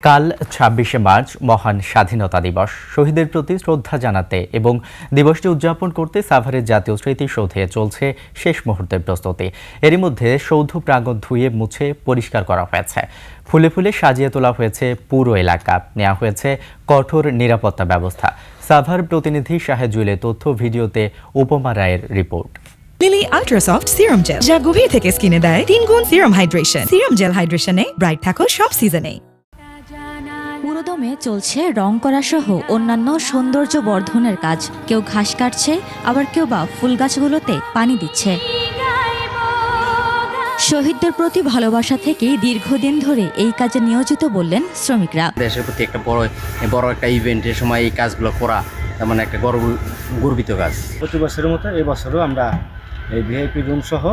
কাল ২৬শে মার্চ মহান স্বাধীনতা দিবস। শহীদদের প্রতি শ্রদ্ধা জানাতে এবং দিবসটি উদযাপন করতে সাভারের জাতীয় স্মৃতিসৌধে চলছে শেষ মুহূর্তের প্রস্তুতি। এরই মধ্যে সৌধ প্রাঙ্গণ ধুয়ে মুছে পরিষ্কার করা হয়েছে। ফুলে ফুলে সাজিয়ে তোলা হয়েছে পুরো এলাকা। নেওয়া হয়েছে কঠোর নিরাপত্তা ব্যবস্থা। সাভার প্রতিনিধি শাহেজুলে তথ্য, ভিডিওতে উপমা রায়ের report. Lily ultrasoft serum gel, যা গভীর থেকে স্কিনে দেয় 3 গুণ সিরাম হাইড্রেশন। সিরাম জেল হাইড্রেশনে ব্রাইট থাকো সব সিজনে। পুরোদমে চলছে রং করা সহ অন্যান্য সৌন্দর্য বর্ধনের কাজ। কেউ ঘাস কাটছে, আবার কেউ বা ফুল গাছগুলোতে পানি দিচ্ছে। শহীদদের প্রতি ভালোবাসা থেকেই দীর্ঘদিন ধরে এই কাজে নিয়োজিত বললেন শ্রমিকরা। দেশের প্রতি একটা বড় একটা ইভেন্টের সময় এই কাজগুলো করা মানে একটা গর্বিত কাজ। প্রতি বছরের মতো এই বছরও আমরা এই ভিআইপি রুম সহ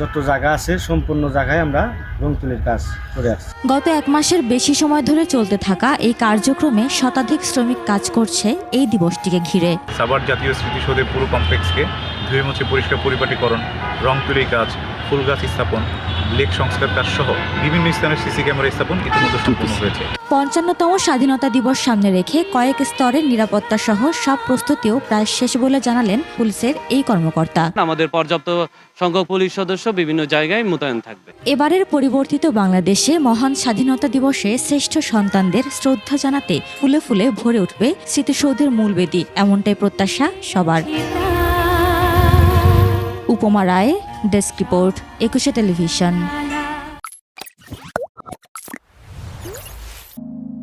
যত জায়গা আছে সম্পূর্ণ জায়গায় আমরা রং তুলির কাজ করে আসছি। গত 1 মাসের বেশি সময় ধরে চলতে থাকা এই কার্যক্রমে শতাধিক শ্রমিক কাজ করছে এই দিবসটিকে ঘিরে। সাভার জাতীয় স্মৃতিসৌধের পুরো কমপ্লেক্সকে ধুয়ে মুছে পরিষ্কার পরিপাটিকরণ, রং তুলির কাজ, ফুল গাছ স্থাপন, লেক সংস্কার কাজ সহ বিভিন্ন স্থানের সিসি ক্যামেরা স্থাপন ইতিমধ্যে সম্পূর্ণ হয়েছে। 55তম স্বাধীনতা দিবস সামনে রেখে কয়েক স্তরের নিরাপত্তা সহ সব প্রস্তুতিও প্রায় শেষ বলে জানালেন পুলিশের এই কর্মকর্তা। আমাদের পর্যাপ্ত সংখ্যক পুলিশ সদস্য বিভিন্ন জায়গায় মোতায়েন থাকবে। এবারের পরিবর্তিত বাংলাদেশে মহান স্বাধীনতা দিবসে শ্রেষ্ঠ সন্তানদের শ্রদ্ধা জানাতে ফুলে ফুলে ভরে উঠবে স্মৃতিসৌধের মূল বেদি, এমনটাই প্রত্যাশা সবার। উপমা রায়, ডেস্ক রিপোর্ট, 21শে টেলিভিশন।